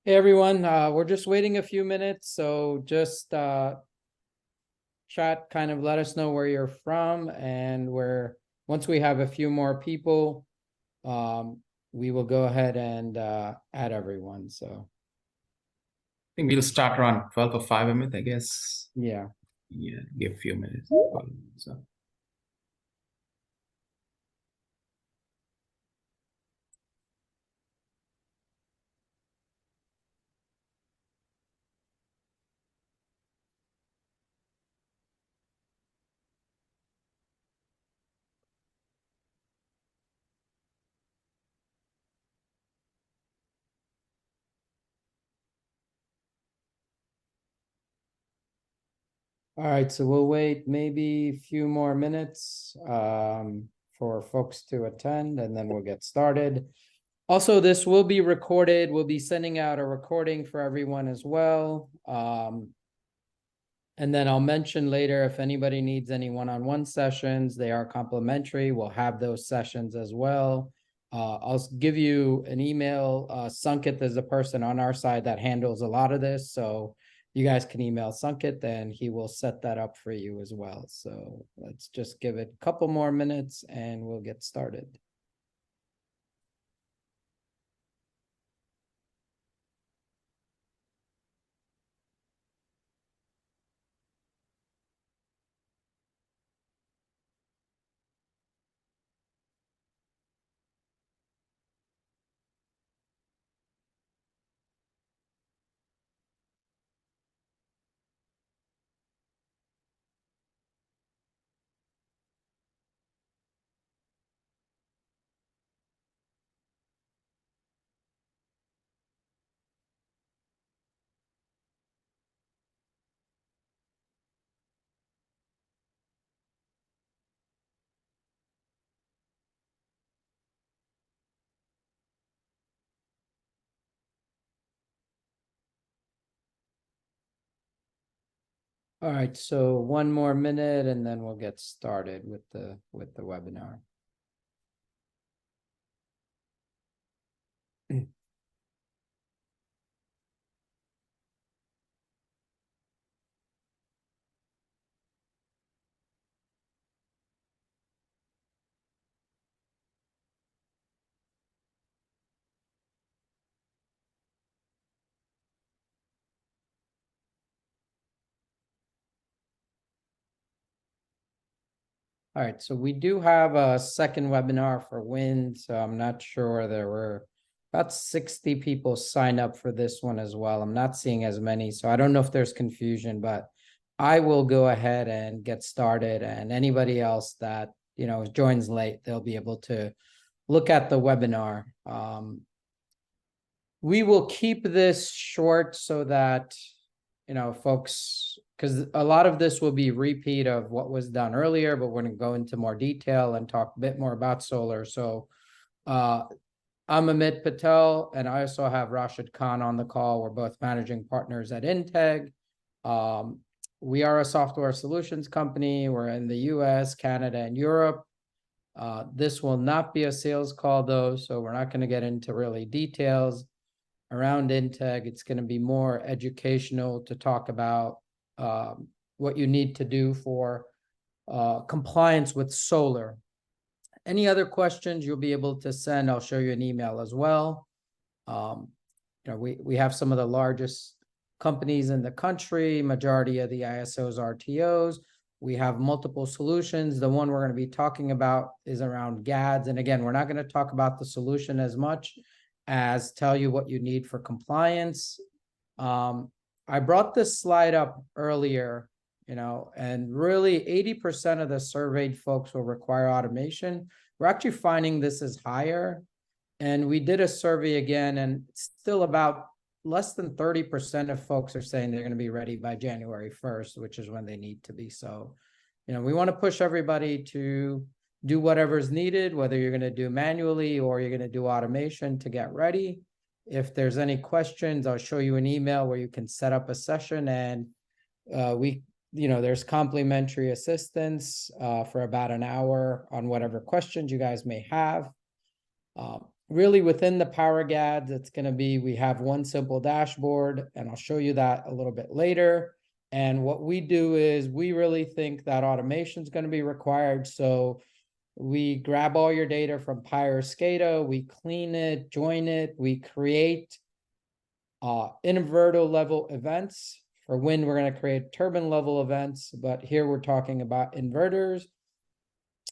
Hey everyone, we're just waiting a few minutes, so just chat, kind of let us know where you're from, and once we have a few more people, we will go ahead and add everyone. So I think we'll start around 12 or 5 minutes, I guess. yeah. Yeah, give a few minutes. So All right, so we'll wait maybe a few more minutes for folks to attend, and then we'll get started. Also, this will be recorded. We'll be sending out a recording for everyone as well. And then I'll mention later, if anybody needs any one-on-one sessions, they are complimentary. We'll have those sessions as well. I'll give you an email. Sunkit is the person on our side that handles a lot of this. So you guys can email Sunkit, then he will set that up for you as well. So let's just give it a couple more minutes and we'll get started. All right, so one more minute and then we'll get started with the webinar. All right, so we do have a second webinar for wind, so I'm not sure. There were about 60 people signed up for this one as well. I'm not seeing as many, so I don't know if there's confusion, but I will go ahead and get started, and anybody else that, joins late, they'll be able to look at the webinar. We will keep this short so that folks, because a lot of this will be repeat of what was done earlier, but we're going to go into more detail and talk a bit more about solar. So I'm Amit Patel, and I also have Rashid Khan on the call. We're both managing partners at Integ. We are a software solutions company. We're in the US, Canada, and Europe. This will not be a sales call, though, so we're not going to get into really details around Integ. It's going to be more educational to talk about what you need to do for compliance with solar. Any other questions you'll be able to send, I'll show you an email as well. We have some of the largest companies in the country, majority of the ISOs, RTOs. We have multiple solutions. The one we're going to be talking about is around GADS. And again, we're not going to talk about the solution as much as tell you what you need for compliance. I brought this slide up earlier, and really 80% of the surveyed folks will require automation. We're actually finding this is higher. And we did a survey again, and still about less than 30% of folks are saying they're going to be ready by January 1st, which is when they need to be. So, we want to push everybody to do whatever's needed, whether you're going to do manually or you're going to do automation to get ready. If there's any questions, I'll show you an email where you can set up a session, and there's complimentary assistance for about an hour on whatever questions you guys may have. really within the Power GADS, it's going to be, we have one simple dashboard, and I'll show you that a little bit later. And what we do is we really think that automation is going to be required. So we grab all your data from Pyre SCADA, we clean it, join it, we create inverter level events. For wind, we're going to create turbine level events, but here we're talking about inverters.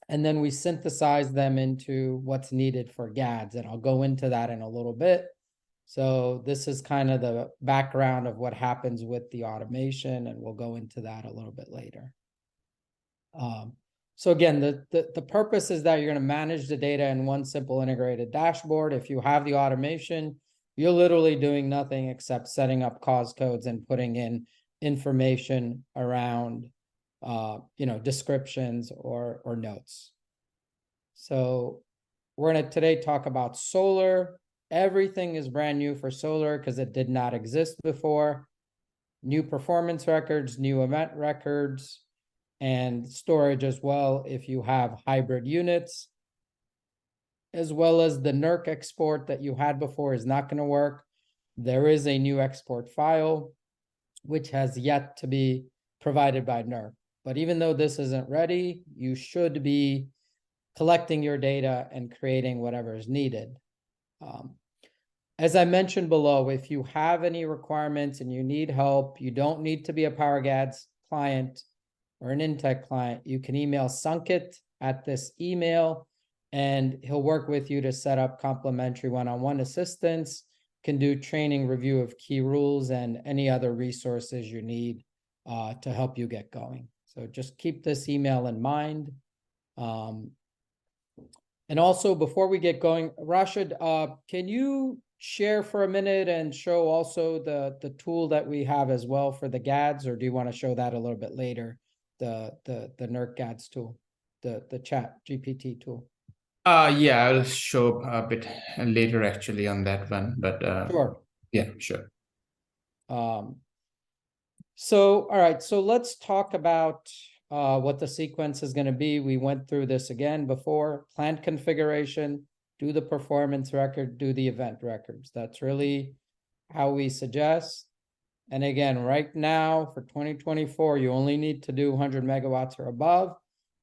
And then we synthesize them into what's needed for GADS, and I'll go into that in a little bit. So this is kind of the background of what happens with the automation, and we'll go into that a little bit later. So again, the purpose is that you're going to manage the data in one simple integrated dashboard. If you have the automation, you're literally doing nothing except setting up cause codes and putting in information around descriptions or notes. So we're going to today talk about solar. Everything is brand new for solar because it did not exist before. New performance records, new event records, and storage as well if you have hybrid units, as well as the NERC export that you had before is not going to work. There is a new export file, which has yet to be provided by NERC. But even though this isn't ready, you should be collecting your data and creating whatever is needed. As I mentioned below, if you have any requirements and you need help, you don't need to be a Power GADS client or an Integ client. You can email Sankit at this email, and he'll work with you to set up complimentary one-on-one assistance, can do training, review of key rules, and any other resources you need to help you get going. So just keep this email in mind. And also, before we get going, Rashid, can you share for a minute and show also the tool that we have as well for the GADS, or do you want to show that a little bit later, the NERC GADS tool, the chat GPT tool? Yeah, I'll show a bit later actually on that one, but Sure. yeah, sure. So, all right, so let's talk about what the sequence is going to be. We went through this again before. Plant configuration, do the performance record, do the event records. That's really how we suggest. And again, right now for 2024, you only need to do 100 megawatts or above,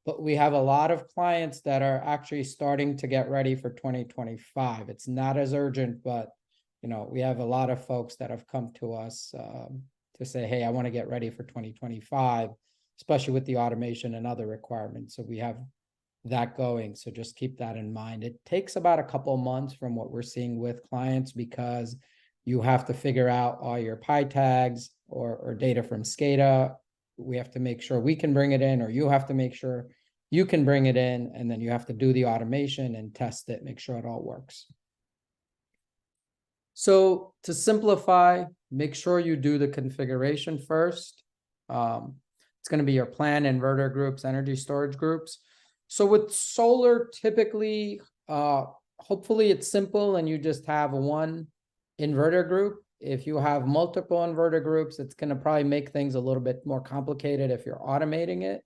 but we have a lot of clients that are actually starting to get ready for 2025. It's not as urgent, but we have a lot of folks that have come to us to say, hey, I want to get ready for 2025, especially with the automation and other requirements. So we have that going. So just keep that in mind. It takes about a couple of months from what we're seeing with clients, because you have to figure out all your PI tags or data from SCADA. We have to make sure we can bring it in, or you have to make sure you can bring it in, and then you have to do the automation and test it, make sure it all works. So to simplify, make sure you do the configuration first. It's going to be your plan, inverter groups, energy storage groups. So with solar, typically, hopefully it's simple and you just have one inverter group. If you have multiple inverter groups, it's going to probably make things a little bit more complicated if you're automating it.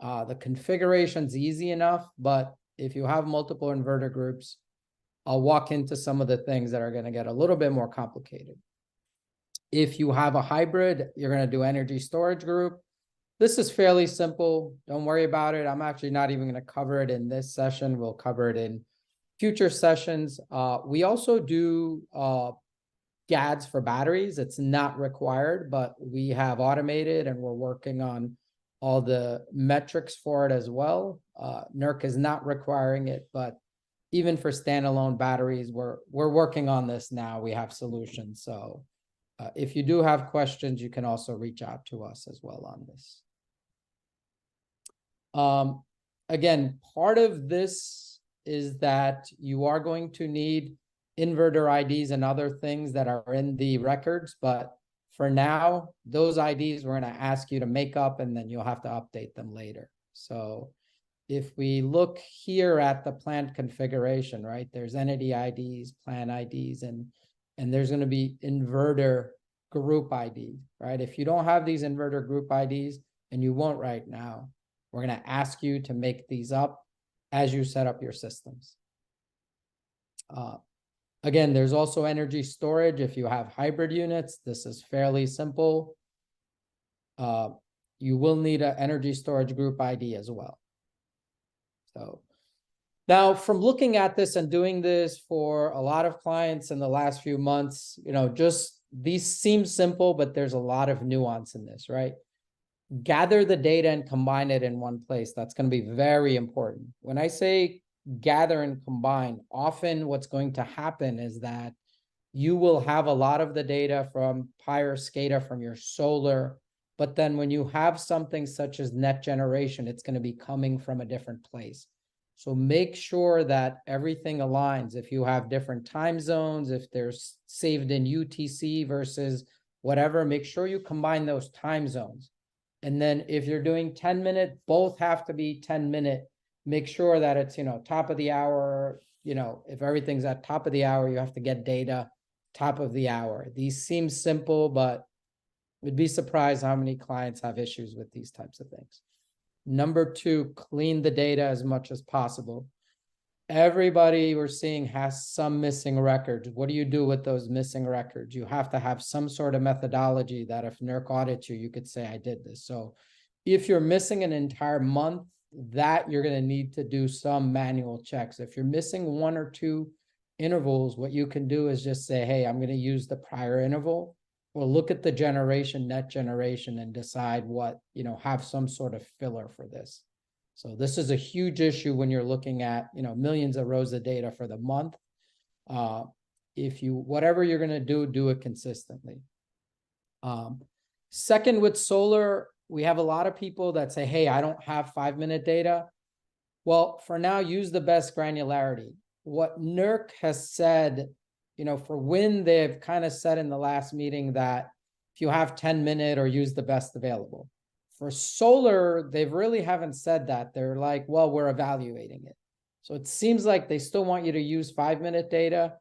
The configuration's easy enough, but if you have multiple inverter groups, I'll walk into some of the things that are going to get a little bit more complicated. If you have a hybrid, you're going to do energy storage group. This is fairly simple. Don't worry about it. I'm actually not even going to cover it in this session. We'll cover it in future sessions. We also do GADS for batteries. It's not required, but we have automated and we're working on all the metrics for it as well. NERC is not requiring it, but even for standalone batteries, we're working on this now. We have solutions. So if you do have questions, you can also reach out to us as well on this. Again, part of this is that you are going to need inverter IDs and other things that are in the records, but for now, those IDs we're going to ask you to make up, and then you'll have to update them later. So if we look here at the plant configuration, right, there's entity IDs, plant IDs, and there's going to be inverter group ID, right? If you don't have these inverter group IDs, and you won't right now, we're going to ask you to make these up as you set up your systems. Again, there's also energy storage. If you have hybrid units, this is fairly simple. You will need an energy storage group ID as well. So now from looking at this and doing this for a lot of clients in the last few months, just these seem simple, but there's a lot of nuance in this, right? Gather the data and combine it in one place. That's going to be very important. When I say gather and combine, often what's going to happen is that you will have a lot of the data from Pyre SCADA from your solar, but then when you have something such as net generation, it's going to be coming from a different place. So make sure that everything aligns. If you have different time zones, if they're saved in UTC versus whatever, make sure you combine those time zones. And then if you're doing 10-minute, both have to be 10-minute. Make sure that it's, top of the hour, if everything's at top of the hour, you have to get data top of the hour. These seem simple, but would be surprised how many clients have issues with these types of things. Number two, clean the data as much as possible. Everybody we're seeing has some missing records. What do you do with those missing records? You have to have some sort of methodology that if NERC audits you, you could say, I did this. So if you're missing an entire month, that you're going to need to do some manual checks. If you're missing 1 or 2 intervals, what you can do is just say, hey, I'm going to use the prior interval, or look at the generation, net generation, and decide what, have some sort of filler for this. So this is a huge issue when you're looking at, millions of rows of data for the month. Whatever you're going to do it consistently. Second, with solar, we have a lot of people that say, hey, I don't have 5-minute data. Well, for now, use the best granularity. What NERC has said, for wind, they've kind of said in the last meeting that if you have 10-minute or use the best available. For solar, they really haven't said that. They're like, well, we're evaluating it. So it seems like they still want you to use 5-minute data,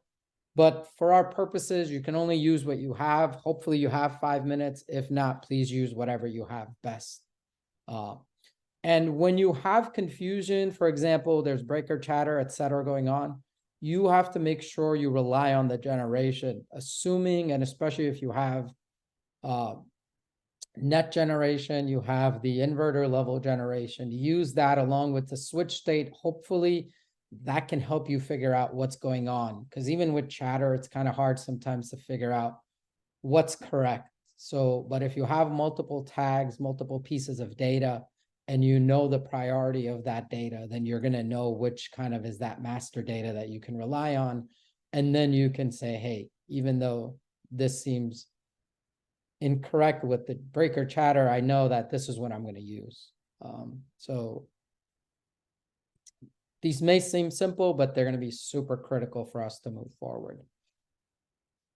but for our purposes, you can only use what you have. Hopefully you have 5 minutes. If not, please use whatever you have best. And when you have confusion, for example, there's breaker chatter, et cetera, going on, you have to make sure you rely on the generation, assuming, and especially if you have net generation, you have the inverter level generation, use that along with the switch state. Hopefully that can help you figure out what's going on. Because even with chatter, it's kind of hard sometimes to figure out what's correct. So, but if you have multiple tags, multiple pieces of data, and you know the priority of that data, then you're going to know which kind of is that master data that you can rely on. And then you can say, hey, even though this seems incorrect with the breaker chatter, I know that this is what I'm going to use. So these may seem simple, but they're going to be super critical for us to move forward.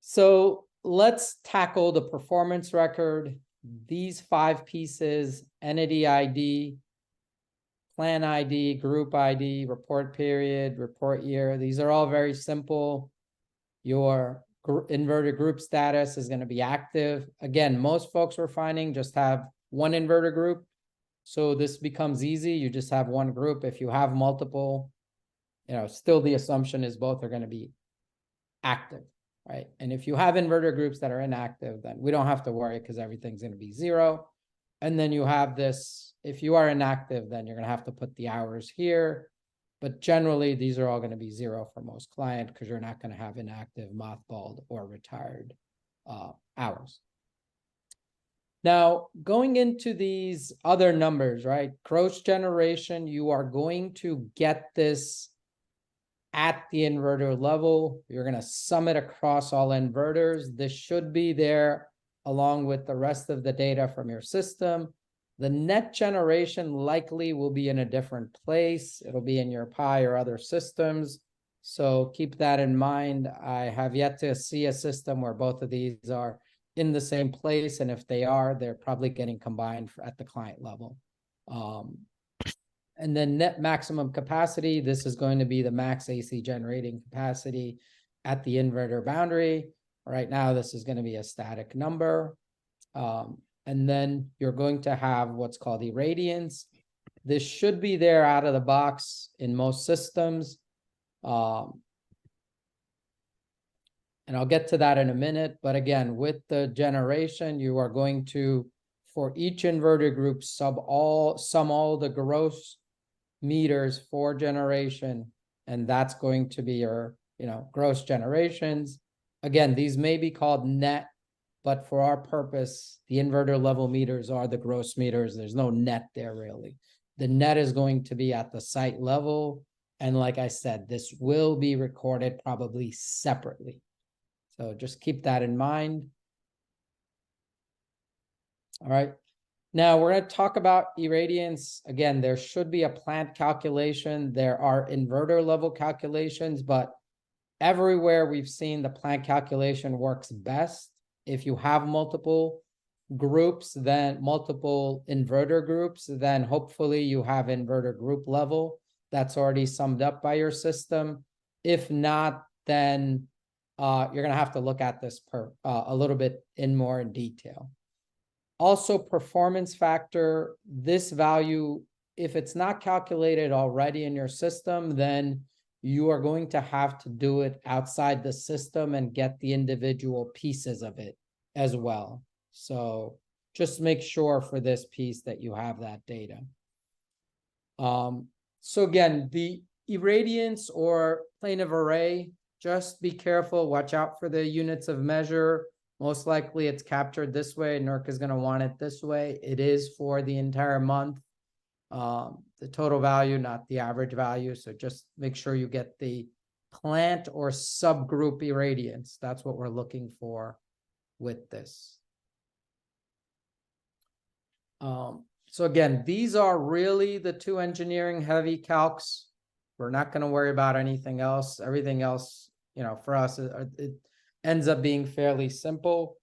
So let's tackle the performance record. These 5 pieces: entity ID, plan ID, group ID, report period, report year. These are all very simple. Your inverter group status is going to be active. Again, most folks we're finding just have one inverter group. So this becomes easy. You just have one group. If you have multiple, still the assumption is both are going to be active, right? And if you have inverter groups that are inactive, then we don't have to worry because everything's going to be 0. And then you have this, if you are inactive, then you're going to have to put the hours here. But generally, these are all going to be 0 for most clients because you're not going to have inactive, mothballed, or retired hours. Now, going into these other numbers, right? Gross generation, you are going to get this at the inverter level. You're going to sum it across all inverters. This should be there along with the rest of the data from your system. The net generation likely will be in a different place. It'll be in your Pi or other systems. So keep that in mind. I have yet to see a system where both of these are in the same place. And if they are, they're probably getting combined at the client level. And then net maximum capacity, this is going to be the max AC generating capacity at the inverter boundary. Right now, this is going to be a static number. And then you're going to have what's called irradiance. This should be there out of the box in most systems. And I'll get to that in a minute, but again, with the generation, you are going to, for each inverter group, sum all the gross meters for generation, and that's going to be your, gross generations. Again, these may be called net, but for our purpose, the inverter level meters are the gross meters. There's no net there really. The net is going to be at the site level. And like I said, this will be recorded probably separately. So just keep that in mind. All right. Now we're going to talk about irradiance. Again, there should be a plant calculation. There are inverter level calculations, but everywhere we've seen the plant calculation works best. If you have multiple groups, then multiple inverter groups, then hopefully you have inverter group level that's already summed up by your system. If not, then you're going to have to look at this a little bit more in detail. Also, performance factor, this value, if it's not calculated already in your system, then you are going to have to do it outside the system and get the individual pieces of it as well. So just make sure for this piece that you have that data. So again, the irradiance or plane of array, just be careful, watch out for the units of measure. Most likely it's captured this way. NERC is going to want it this way. It is for the entire month. The total value, not the average value. So just make sure you get the plant or subgroup irradiance. That's what we're looking for with this. So again, these are really the two engineering heavy calcs. We're not going to worry about anything else. Everything else, for us, it ends up being fairly simple.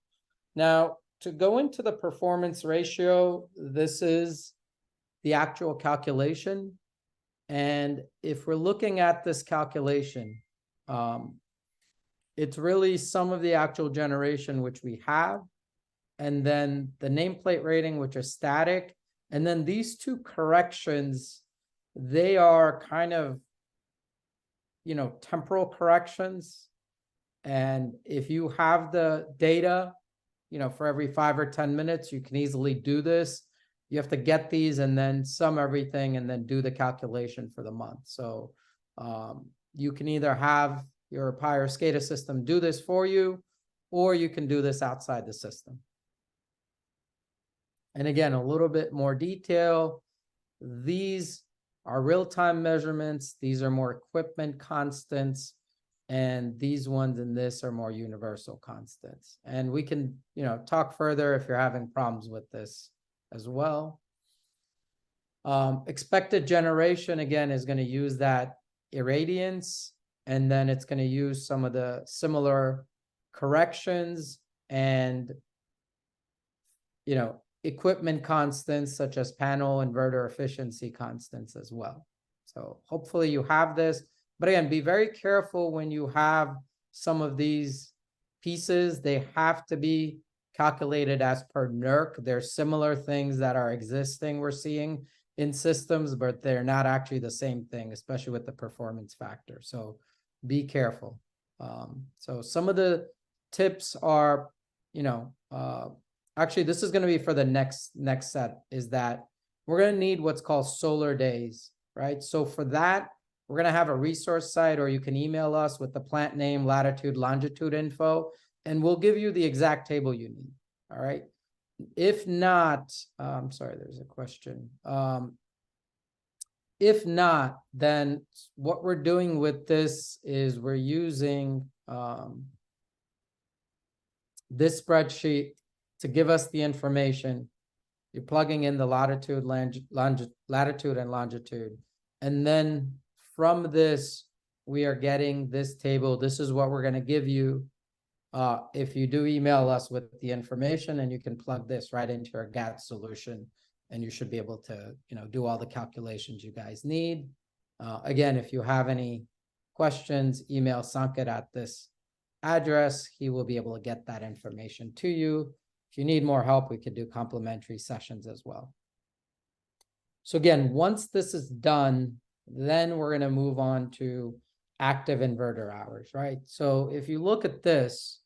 Now, to go into the performance ratio, this is the actual calculation. And if we're looking at this calculation, it's really some of the actual generation which we have, and then the nameplate rating, which is static. And then these two corrections, they are kind of, temporal corrections. And if you have the data, for every 5 or 10 minutes, you can easily do this. You have to get these and then sum everything and then do the calculation for the month. So you can either have your Pi or SCADA system do this for you, or you can do this outside the system. And again, a little bit more detail. These are real-time measurements. These are more equipment constants. And these ones in this are more universal constants. And we can, talk further if you're having problems with this as well. Expected generation, again, is going to use that irradiance, and then it's going to use some of the similar corrections and, equipment constants such as panel inverter efficiency constants as well. So hopefully you have this. But again, be very careful when you have some of these pieces. They have to be calculated as per NERC. There's similar things that are existing we're seeing in systems, but they're not actually the same thing, especially with the performance factor. So be careful. So some of the tips are, actually this is going to be for the next set, is that we're going to need what's called solar days, right? So for that, we're going to have a resource site, or you can email us with the plant name, latitude, longitude info, and we'll give you the exact table you need. All right. If not, I'm sorry, there's a question. If not, then what we're doing with this is we're using this spreadsheet to give us the information. You're plugging in the latitude, latitude and longitude. And then from this, we are getting this table. This is what we're going to give you if you do email us with the information, and you can plug this right into your GADS solution, and you should be able to, do all the calculations you guys need. Again, if you have any questions, email Sanket at this address. He will be able to get that information to you. If you need more help, we could do complimentary sessions as well. So again, once this is done, then we're going to move on to active inverter hours, right? So if you look at this,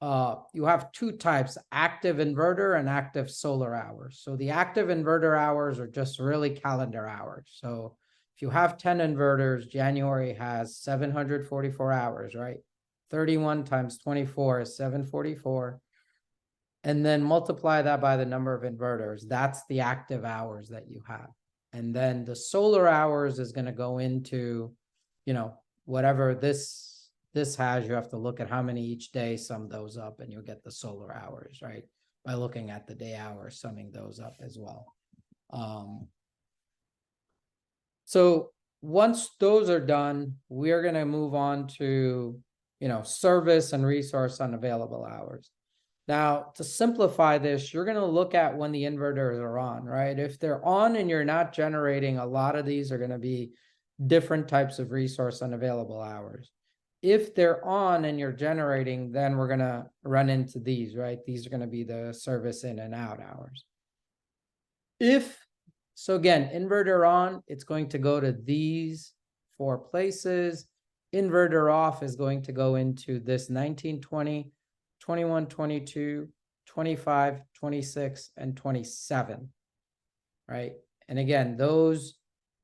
you have two types, active inverter and active solar hours. So the active inverter hours are just really calendar hours. So if you have 10 inverters, January has 744 hours, right? 31 times 24 is 744. And then multiply that by the number of inverters. That's the active hours that you have. And then the solar hours is going to go into, you know, whatever this has, you have to look at how many each day, sum those up, and you'll get the solar hours, right? By looking at the day hours, summing those up as well. So once those are done, we're going to move on to, you know, service and resource unavailable hours. Now, to simplify this, you're going to look at when the inverters are on, right? If they're on and you're not generating, a lot of these are going to be different types of resource unavailable hours. If they're on and you're generating, then we're going to run into these, right? These are going to be the service in and out hours. So again, inverter on, it's going to go to these 4 places. Inverter off is going to go into this 19, 20, 21, 22, 25, 26, and 27, right? And again, those,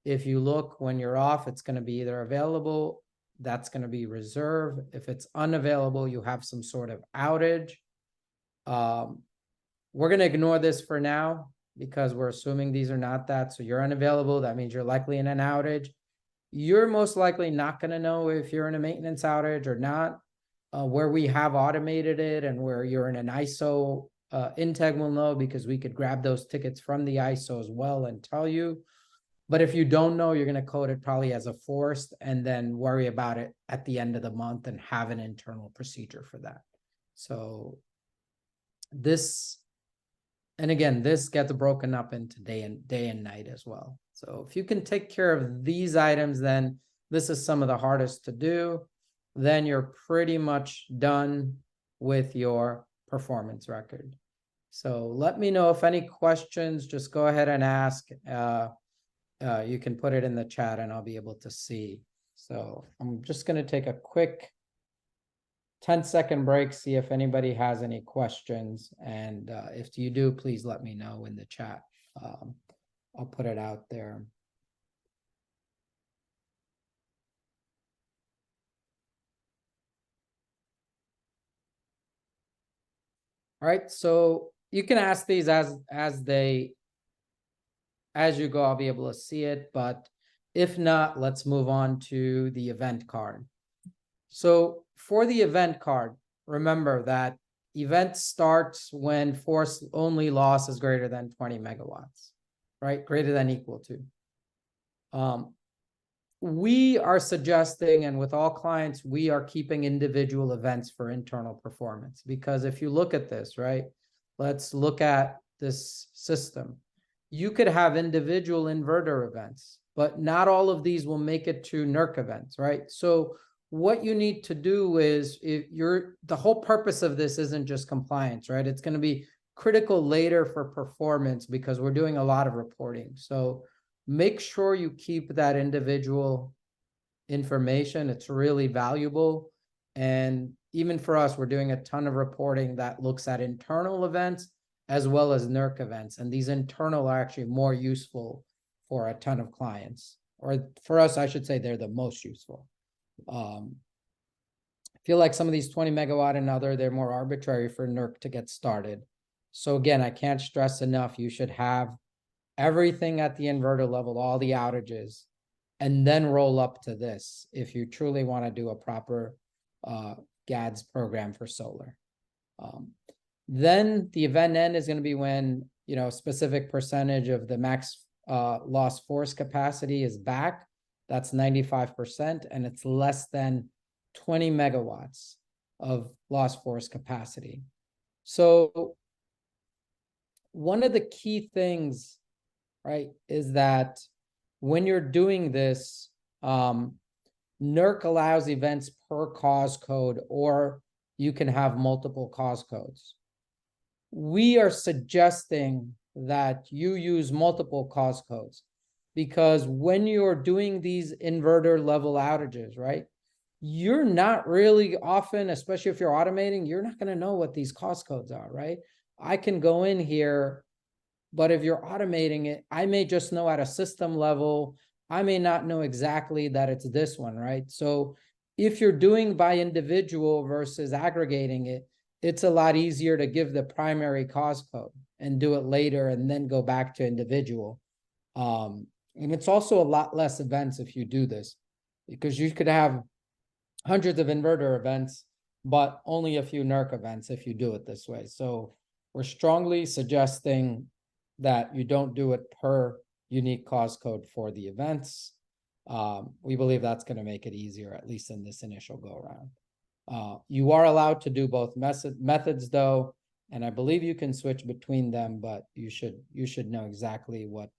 if you look when you're off, it's going to be either available, that's going to be reserve. If it's unavailable, you have some sort of outage. We're going to ignore this for now because we're assuming these are not that. So you're unavailable, that means you're likely in an outage. You're most likely not going to know if you're in a maintenance outage or not. Where we have automated it and where you're in an ISO, Integ will know because we could grab those tickets from the ISO as well and tell you. But if you don't know, you're going to code it probably as a forced and then worry about it at the end of the month and have an internal procedure for that. So this, and again, this gets broken up into day and night as well. So if you can take care of these items, then this is some of the hardest to do. Then you're pretty much done with your performance record. So let me know if any questions, just go ahead and ask. You can put it in the chat and I'll be able to see. So I'm just going to take a quick 10-second break, see if anybody has any questions. And if you do, please let me know in the chat. I'll put it out there. All right, so you can ask these as you go, I'll be able to see it, but if not, let's move on to the event card. So for the event card, remember that event starts when force only loss is greater than 20 megawatts, right? Greater than equal to. We are suggesting, and with all clients, we are keeping individual events for internal performance, because if you look at this, right, let's look at this system. You could have individual inverter events, but not all of these will make it to NERC events, right? So what you need to do is, the whole purpose of this isn't just compliance, right? It's going to be critical later for performance because we're doing a lot of reporting. So make sure you keep that individual information. It's really valuable. And even for us, we're doing a ton of reporting that looks at internal events as well as NERC events. And these internal are actually more useful for a ton of clients. Or for us, I should say they're the most useful. I feel like some of these 20 megawatt and other, they're more arbitrary for NERC to get started. So again, I can't stress enough, you should have everything at the inverter level, all the outages, and then roll up to this if you truly want to do a proper GADS program for solar. Then the event end is going to be when, you know, a specific percentage of the max loss force capacity is back. That's 95%, and it's less than 20 megawatts of loss force capacity. So one of the key things, right, is that when you're doing this, NERC allows events per cause code, or you can have multiple cause codes. We are suggesting that you use multiple cause codes. because when you're doing these inverter level outages, right, you're not really often, especially if you're automating, you're not going to know what these cost codes are, right? I can go in here, but if you're automating it, I may just know at a system level, I may not know exactly that it's this one, right? So if you're doing by individual versus aggregating it, it's a lot easier to give the primary cost code and do it later and then go back to individual. And it's also a lot less events if you do this, because you could have hundreds of inverter events, but only a few NERC events if you do it this way. So we're strongly suggesting that you don't do it per unique cost code for the events. We believe that's going to make it easier, at least in this initial go around. You are allowed to do both methods though, and I believe you can switch between them, but you should know exactly what.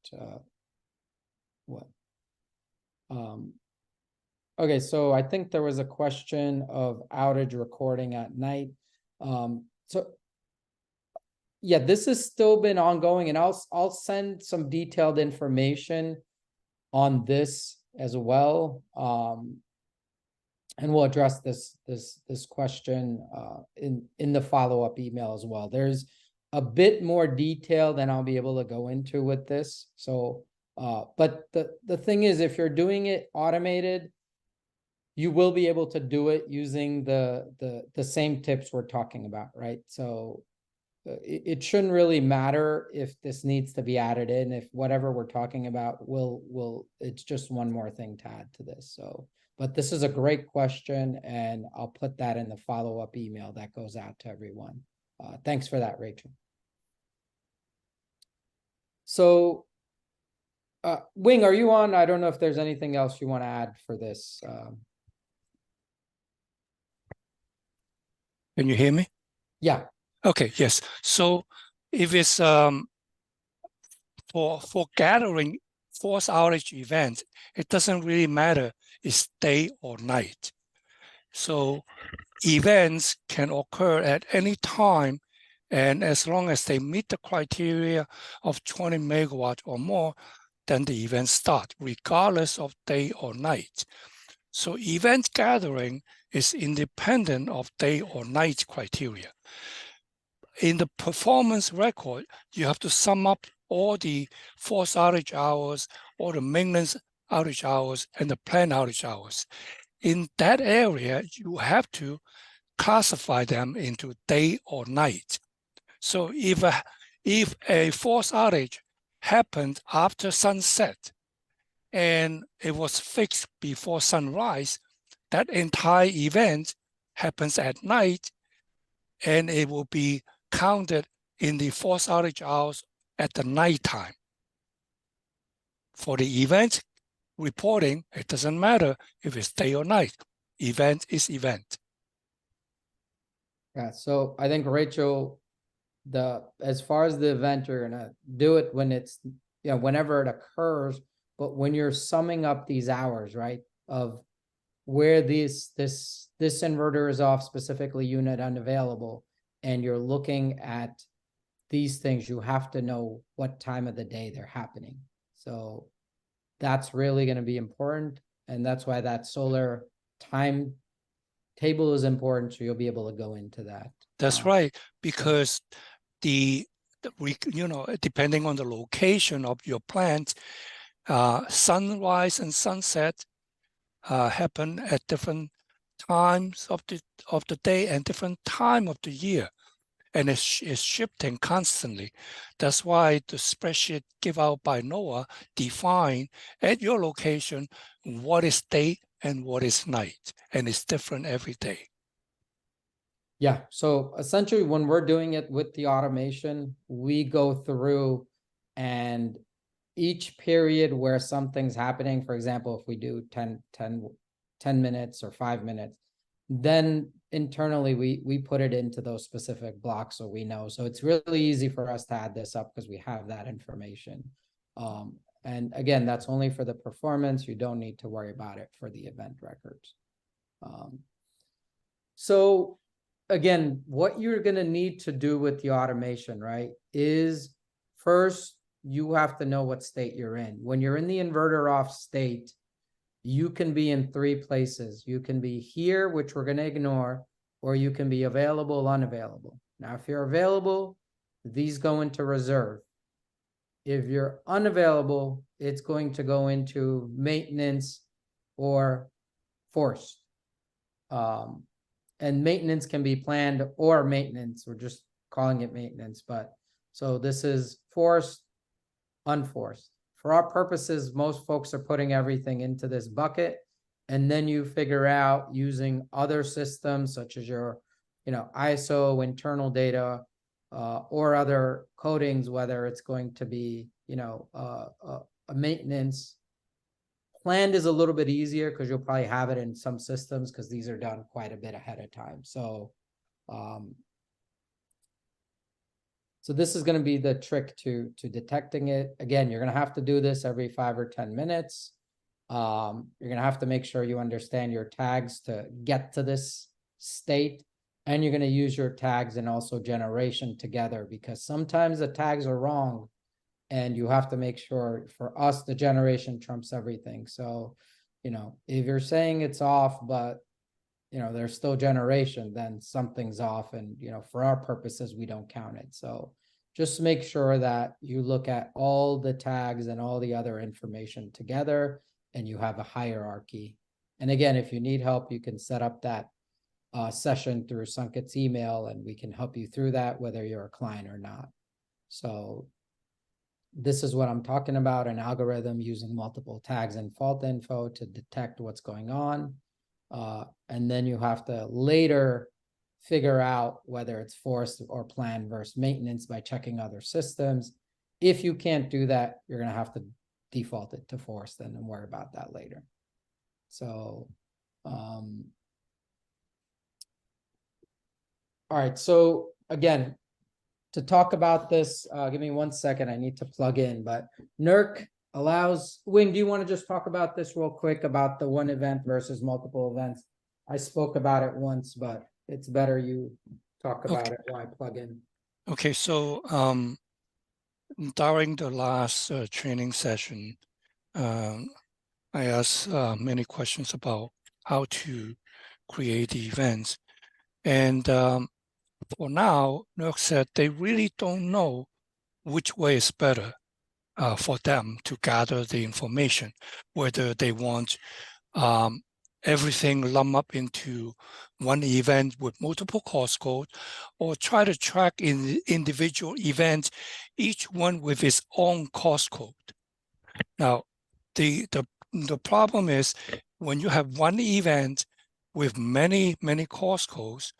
Okay, so I think there was a question of outage recording at night. So yeah, this has still been ongoing, and I'll send some detailed information on this as well. And we'll address this question in the follow-up email as well. There's a bit more detail than I'll be able to go into with this. So but the thing is, if you're doing it automated, you will be able to do it using the same tips we're talking about, right? So it shouldn't really matter if this needs to be added in. If whatever we're talking about it's just one more thing to add to this. So, but this is a great question, and I'll put that in the follow-up email that goes out to everyone. Thanks for that, Rachel. So, Wing, are you on? I don't know if there's anything else you want to add for this. Can you hear me? Yeah. Okay, yes. So if it's for gathering force outage events, it doesn't really matter it's day or night. So events can occur at any time, and as long as they meet the criteria of 20 megawatt or more, then the events start, regardless of day or night. So event gathering is independent of day or night criteria. In the performance record, you have to sum up all the force outage hours, all the maintenance outage hours, and the planned outage hours. In that area, you have to classify them into day or night. So if a force outage happened after sunset and it was fixed before sunrise, that entire event happens at night, and it will be counted in the force outage hours at the nighttime. For the event reporting, it doesn't matter if it's day or night. Event is event. Yeah, so I think Rachel, as far as the event, you're gonna do it when it's, whenever it occurs, but when you're summing up these hours, right, of where this inverter is off, specifically unit unavailable, and you're looking at these things, you have to know what time of the day they're happening. So that's really going to be important, and that's why that solar time table is important, so you'll be able to go into that. That's right, because depending on the location of your plant, sunrise and sunset happen at different times of the day and different time of the year, and it's shifting constantly. That's why the spreadsheet given out by NOAA define at your location what is day and what is night, and it's different every day. Yeah, so essentially when we're doing it with the automation, we go through, and each period where something's happening, for example, if we do 10 minutes or 5 minutes, then internally we put it into those specific blocks so we know. So it's really easy for us to add this up because we have that information. And again, that's only for the performance. You don't need to worry about it for the event records. So again, what you're going to need to do with the automation, right, is first you have to know what state you're in. When you're in the inverter off state, you can be in 3 places. You can be here, which we're going to ignore, or you can be available, unavailable. Now, if you're available, these go into reserve. If you're unavailable, it's going to go into maintenance or forced. And maintenance can be planned or maintenance. We're just calling it maintenance, but so this is forced, unforced. For our purposes, most folks are putting everything into this bucket, and then you figure out using other systems such as your, ISO internal data, or other codings, whether it's going to be, a maintenance. Planned is a little bit easier because you'll probably have it in some systems because these are done quite a bit ahead of time. So, so this is going to be the trick to detecting it. Again, you're going to have to do this every 5 or 10 minutes. You're going to have to make sure you understand your tags to get to this state, and you're going to use your tags and also generation together, because sometimes the tags are wrong, and you have to make sure, for us, the generation trumps everything. So, if you're saying it's off, but there's still generation, then something's off. And, for our purposes, we don't count it. So just make sure that you look at all the tags and all the other information together, and you have a hierarchy. And again, if you need help, you can set up that session through Sanket's email, and we can help you through that, whether you're a client or not. So this is what I'm talking about, an algorithm using multiple tags and fault info to detect what's going on. And then you have to later figure out whether it's forced or planned versus maintenance by checking other systems. If you can't do that, you're going to have to default it to forced and then worry about that later. So, all right. So again, to talk about this, give me 1 second. I need to plug in, but NERC allows, Wing, do you want to just talk about this real quick about the one event versus multiple events? I spoke about it once, but it's better you talk about it while I plug in. Okay, so during the last training session, I asked many questions about how to create the events. And for now, NERC said they really don't know which way is better for them to gather the information, whether they want everything lumped up into one event with multiple course codes, or try to track in individual events, each one with its own course code. Now, the problem is when you have one event with many course codes,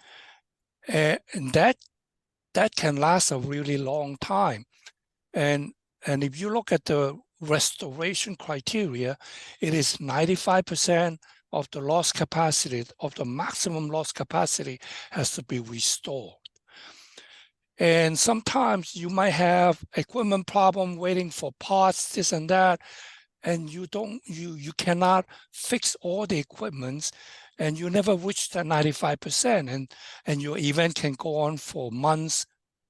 and that can last a really long time. And if you look at the restoration criteria, it is 95% of the loss capacity, of the maximum loss capacity, has to be restored. And sometimes you might have equipment problem waiting for parts, this and that, and you cannot fix all the equipments, and you never reach that 95%, and your event can go on for months,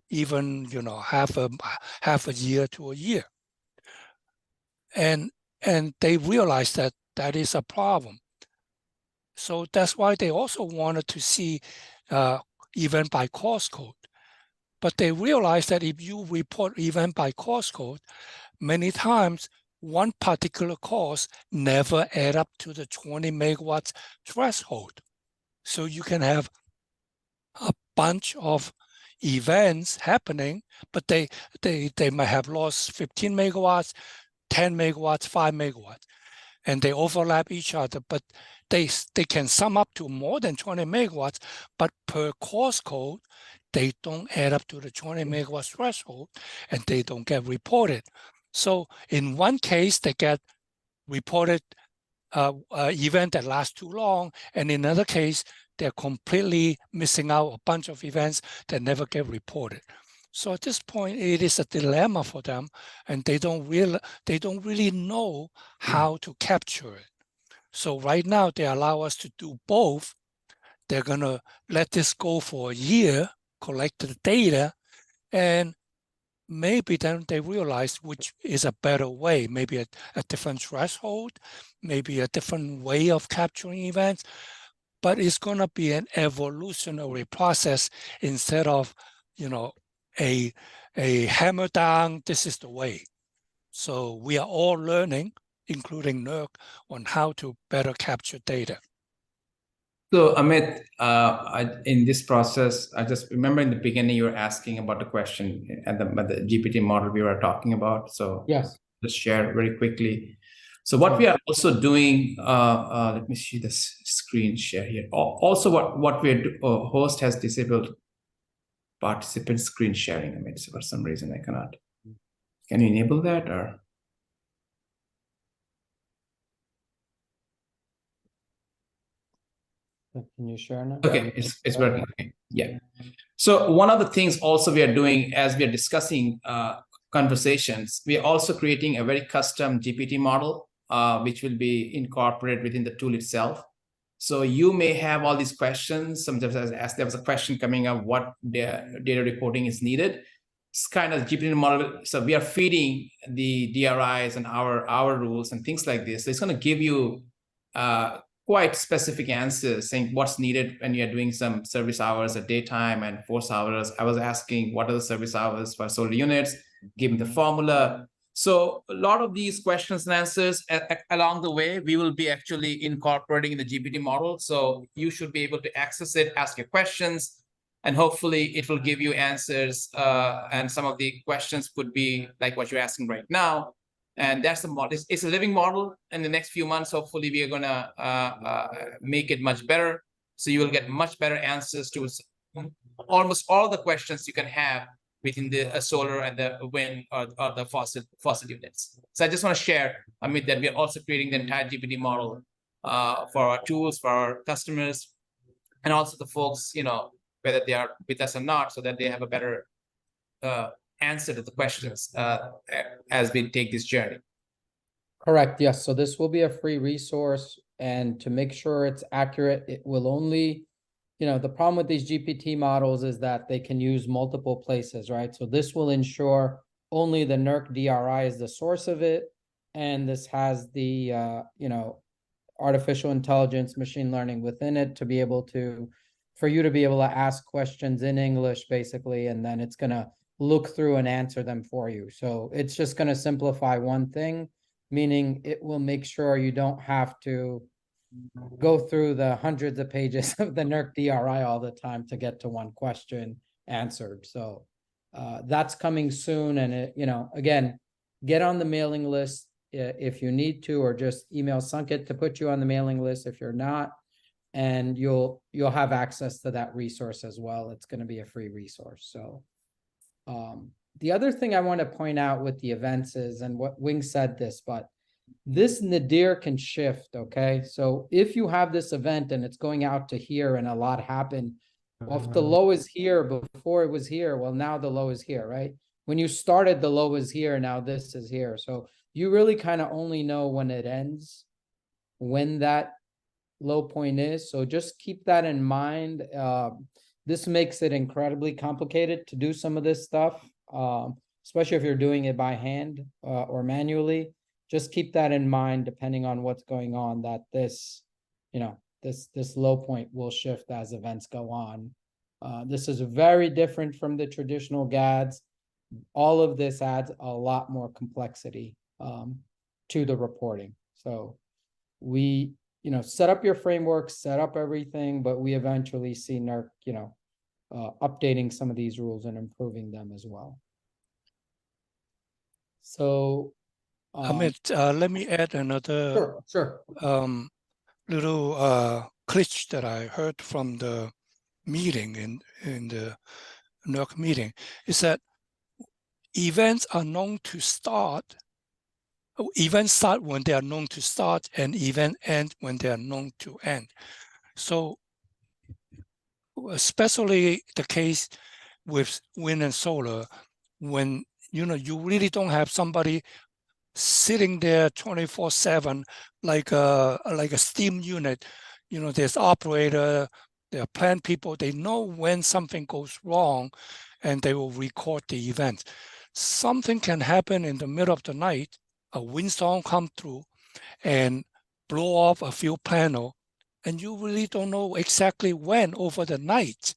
even half a year to a year. And they realize that that is a problem. So that's why they also wanted to see event by course code. But they realize that if you report event by course code, many times one particular course never add up to the 20 megawatts threshold. So you can have a bunch of events happening, but they might have lost 15 megawatts, 10 megawatts, 5 megawatts, and they overlap each other, but they can sum up to more than 20 megawatts, but per course code, they don't add up to the 20 megawatts threshold, and they don't get reported. So in one case, they get reported event that lasts too long, and in another case, they're completely missing out a bunch of events that never get reported. So at this point, it is a dilemma for them, and they don't really know how to capture it. So right now, they allow us to do both. They're gonna let this go for a year, collect the data, and maybe then they realize which is a better way, maybe a different threshold, maybe a different way of capturing events, but it's going to be an evolutionary process instead of, a hammer down, this is the way. So we are all learning, including NERC, on how to better capture data. So Amit, in this process, I just remember in the beginning you were asking about the question and the GPT model we were talking about. So Yes. just share very quickly. So what we are also doing, let me see this screen share here. Also, what we're host has disabled participant screen sharing. I mean, so for some reason I cannot. Can you enable that or? Can you share now? Okay, it's working. Okay. Yeah. So one of the things also we are doing as we are discussing conversations, we are also creating a very custom GPT model, which will be incorporated within the tool itself. So you may have all these questions. Sometimes as there was a question coming up, what data reporting is needed. It's kind of GPT model. So we are feeding the DRIs and our rules and things like this. So it's going to give you quite specific answers saying what's needed when you're doing some service hours at daytime and force hours. I was asking what are the service hours for solar units, give me the formula. So a lot of these questions and answers along the way, we will be actually incorporating in the GPT model. So you should be able to access it, ask your questions, and hopefully it will give you answers. And some of the questions could be like what you're asking right now. And that's the model. It's a living model. In the next few months, hopefully, we are going to make it much better. So you will get much better answers to almost all the questions you can have within the solar and the wind or the fossil units. So I just want to share, Amit, that we are also creating the entire GPT model for our tools, for our customers, and also the folks, whether they are with us or not, so that they have a better answer to the questions as we take this journey. Correct. Yes. So this will be a free resource, and to make sure it's accurate, it will only, the problem with these GPT models is that they can use multiple places, right? So this will ensure only the NERC DRI is the source of it. And this has the, artificial intelligence, machine learning within it to be able to, for you to be able to ask questions in English, basically, and then it's going to look through and answer them for you. So it's just going to simplify one thing, meaning it will make sure you don't have to go through the hundreds of pages of the NERC DRI all the time to get to one question answered. So that's coming soon. And it, again, get on the mailing list if you need to, or just email Sunkit to put you on the mailing list if you're not, and you'll have access to that resource as well. It's going to be a free resource. So the other thing I want to point out with the events is, and what Wing said this, but this nadir can shift, okay? So if you have this event and it's going out to here and a lot happened, well, if the low is here before it was here, well, now the low is here, right? When you started, the low is here, now this is here. So you really kind of only know when it ends, when that low point is. So just keep that in mind. This makes it incredibly complicated to do some of this stuff, especially if you're doing it by hand or manually. Just keep that in mind, depending on what's going on, that this, this low point will shift as events go on. This is very different from the traditional GADS. All of this adds a lot more complexity to the reporting. So we, set up your framework, set up everything, but we eventually see NERC, updating some of these rules and improving them as well. So Amit, let me add another sure. Little glitch that I heard from the meeting in the NERC meeting is that events are known to start. Events start when they are known to start, and events end when they are known to end. So, especially the case with wind and solar, when you really don't have somebody sitting there 24/7 like a steam unit. There's operator, there are plant people. They know when something goes wrong, and they will record the event. something can happen in the middle of the night, a windstorm come through and blow off a few panel, and you really don't know exactly when over the night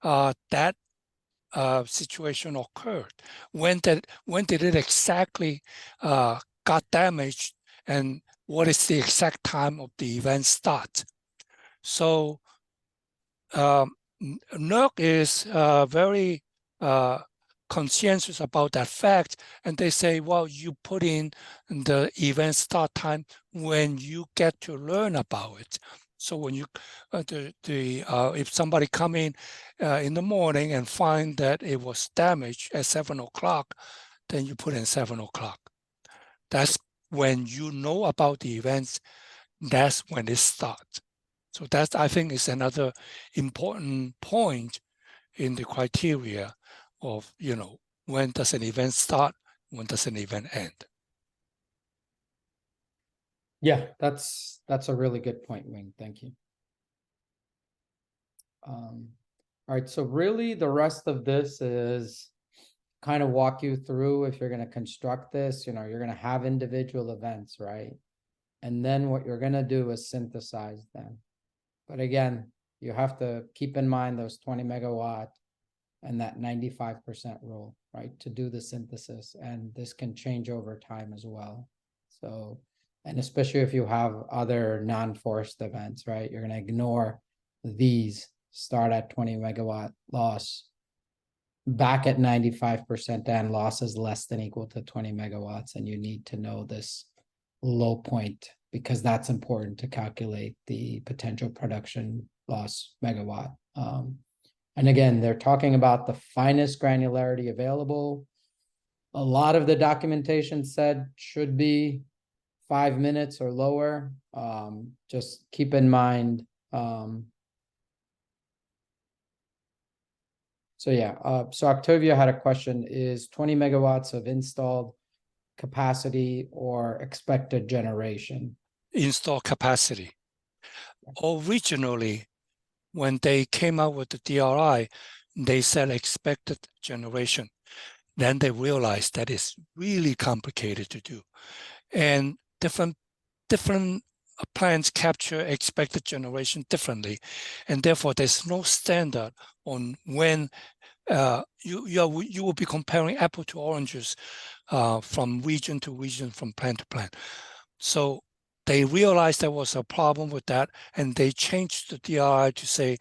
that situation occurred. When did it exactly got damaged, and what is the exact time of the event start? So NERC is very conscientious about that fact, and they say, well, you put in the event start time when you get to learn about it. So when you if somebody come in the morning and find that it was damaged at 7 o'clock, then you put in 7 o'clock. That's when you know about the events. That's when it starts. So that, I think, is another important point in the criteria of, when does an event start, when does an event end? Yeah, that's a really good point, Wing. Thank you. All right, so really the rest of this is kind of walk you through if you're going to construct this, you're going to have individual events, right? And then what you're going to do is synthesize them. But again, you have to keep in mind those 20 megawatt and that 95% rule, right? To do the synthesis. And this can change over time as well. So, and especially if you have other non-forced events, right? You're going to ignore these, start at 20 megawatt loss, back at 95% and losses less than equal to 20 megawatts. And you need to know this low point because that's important to calculate the potential production loss megawatt. And again, they're talking about the finest granularity available. A lot of the documentation said should be 5 minutes or lower. Just keep in mind. So yeah, so Octavia had a question, is 20 megawatts of installed capacity or expected generation? Install capacity. Originally, when they came out with the DRI, they said expected generation. Then they realized that it's really complicated to do. And different plants capture expected generation differently. And therefore, there's no standard on when you will be comparing apple to oranges from region to region, from plant to plant. So they realized there was a problem with that, and they changed the DRI to say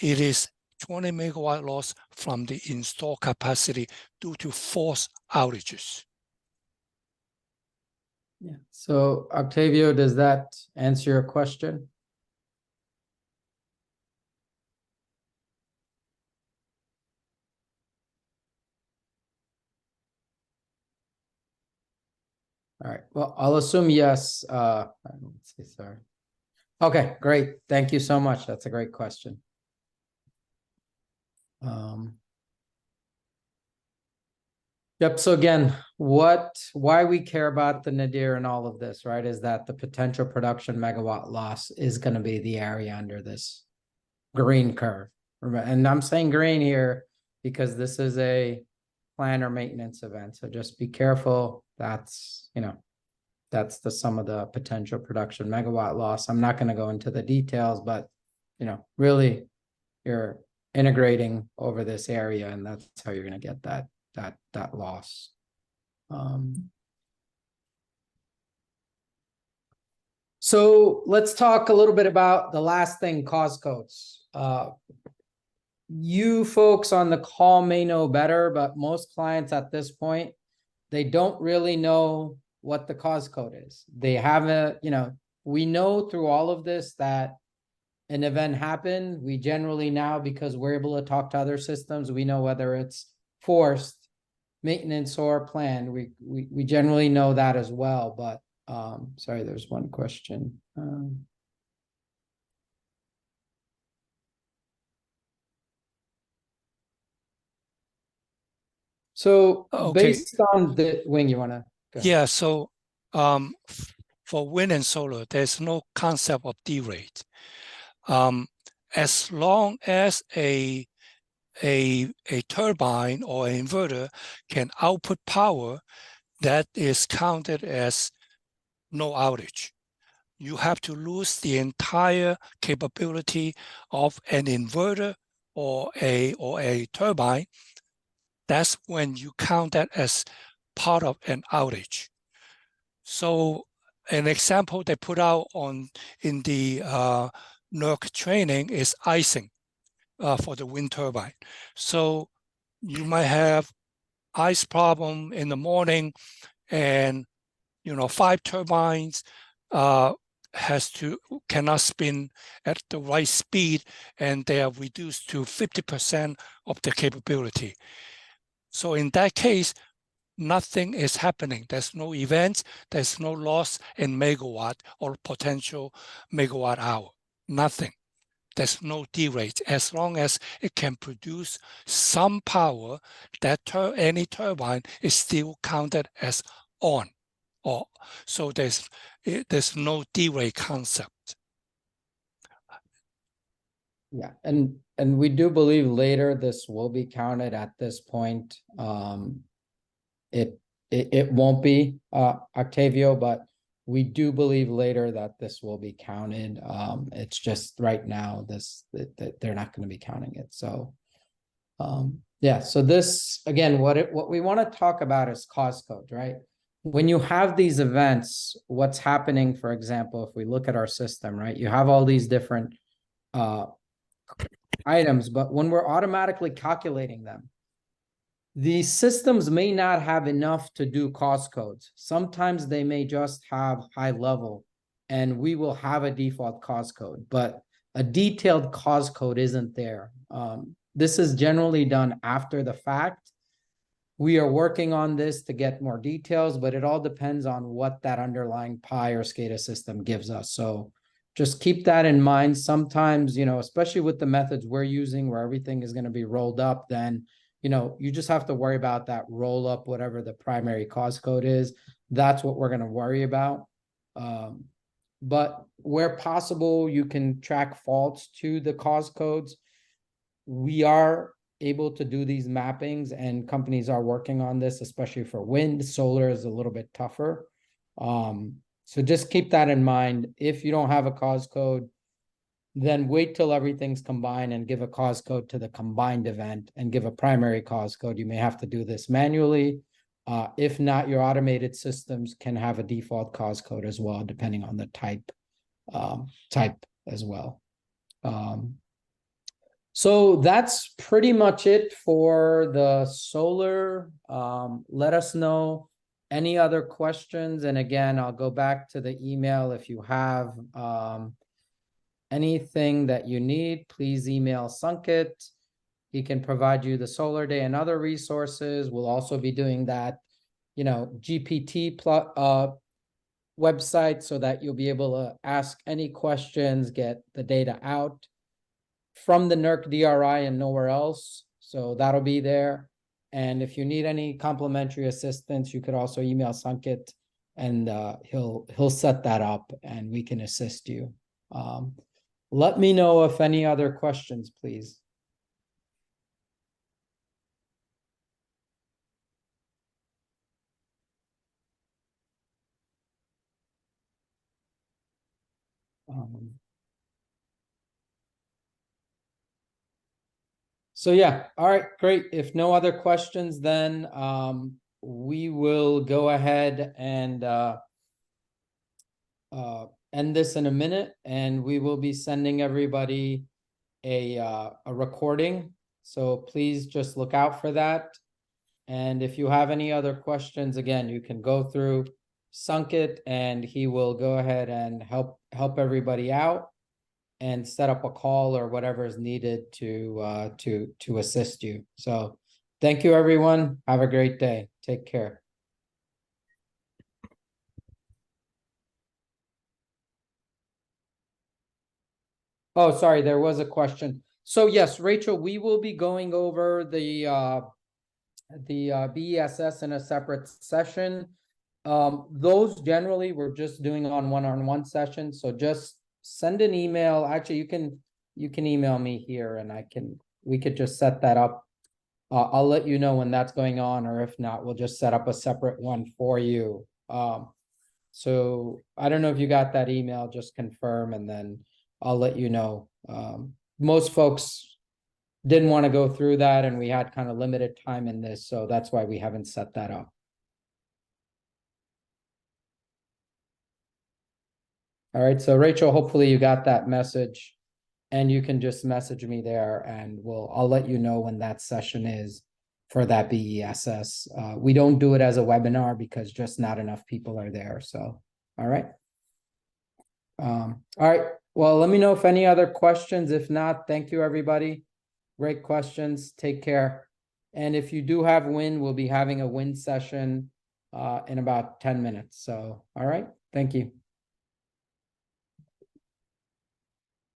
it is 20 megawatt loss from the install capacity due to forced outages. Yeah. So Octavio, does that answer your question? All right, well, I'll assume yes. Let's see, sorry. Okay, great. Thank you so much. That's a great question. Yep, so again, why we care about the nadir and all of this, right, is that the potential production megawatt loss is going to be the area under this green curve. And I'm saying green here because this is a plan or maintenance event. So just be careful. That's, that's the sum of the potential production megawatt loss. I'm not going to go into the details, but, really you're integrating over this area, and that's how you're going to get that loss. So let's talk a little bit about the last thing, cause codes. You folks on the call may know better, but most clients at this point, they don't really know what the cause code is. They haven't, we know through all of this that an event happened. We generally now, because we're able to talk to other systems, we know whether it's forced, maintenance, or planned. We generally know that as well. But sorry, there's one question. So based on the Wing, you want to go ahead? Yeah, so for wind and solar, there's no concept of D-rate. As long as a a turbine or an inverter can output power, that is counted as no outage. You have to lose the entire capability of an inverter or a turbine. That's when you count that as part of an outage. So an example they put out in the NERC training is icing for the wind turbine. So you might have ice problem in the morning, and 5 turbines cannot spin at the right speed, and they are reduced to 50% of the capability. So in that case, nothing is happening. There's no events, there's no loss in megawatt or potential megawatt hour, nothing. There's no derate. As long as it can produce some power, that any turbine is still counted as on. So there's no derate concept. Yeah, and we do believe later this will be counted. At this point. It won't be Octavio, but we do believe later that this will be counted. It's just right now they're not going to be counting it. So yeah, so this again, what we want to talk about is cause code, right? When you have these events, what's happening, for example, if we look at our system, right, you have all these different items, but when we're automatically calculating them, these systems may not have enough to do cause codes. Sometimes they may just have high level, and we will have a default cause code, but a detailed cause code isn't there. This is generally done after the fact. We are working on this to get more details, but it all depends on what that underlying Pi or SCADA system gives us. So just keep that in mind. Sometimes, especially with the methods we're using where everything is going to be rolled up, then you just have to worry about that roll up, whatever the primary cause code is. That's what we're going to worry about. But where possible, you can track faults to the cause codes. We are able to do these mappings, and companies are working on this, especially for wind. Solar is a little bit tougher. So just keep that in mind. If you don't have a cause code, then wait till everything's combined and give a cause code to the combined event and give a primary cause code. You may have to do this manually. If not, your automated systems can have a default cause code as well, depending on the type as well. So that's pretty much it for the solar. Let us know any other questions. And again, I'll go back to the email. If you have anything that you need, please email Sunkit. He can provide you the Solar Day and other resources. We'll also be doing that, GPT website, so that you'll be able to ask any questions, get the data out from the NERC DRI and nowhere else. So that'll be there. And if you need any complimentary assistance, you could also email Sunkit, and he'll set that up and we can assist you. Let me know if any other questions, please. So yeah, all right, great. If no other questions, then we will go ahead and end this in a minute, and we will be sending everybody a recording. So please just look out for that. And if you have any other questions, again, you can go through Sunkit, and he will go ahead and help everybody out and set up a call or whatever is needed to assist you. So thank you, everyone. Have a great day. Take care. Oh, sorry, there was a question. So yes, Rachel, we will be going over the BESS in a separate session. Those generally we're just doing on one-on-one sessions. So just send an email. Actually, you can email me here, and I can we could just set that up. I'll let you know when that's going on, or if not, we'll just set up a separate one for you. So I don't know if you got that email, just confirm, and then I'll let you know. Most folks didn't want to go through that, and we had kind of limited time in this, so that's why we haven't set that up. All right, so Rachel, hopefully you got that message, and you can just message me there, and I'll let you know when that session is for that BESS. We don't do it as a webinar because just not enough people are there. So, all right. All right. Well, let me know if any other questions. If not, thank you, everybody. Great questions. Take care. And if you do have wind, we'll be having a wind session in about 10 minutes. So, all right. Thank you.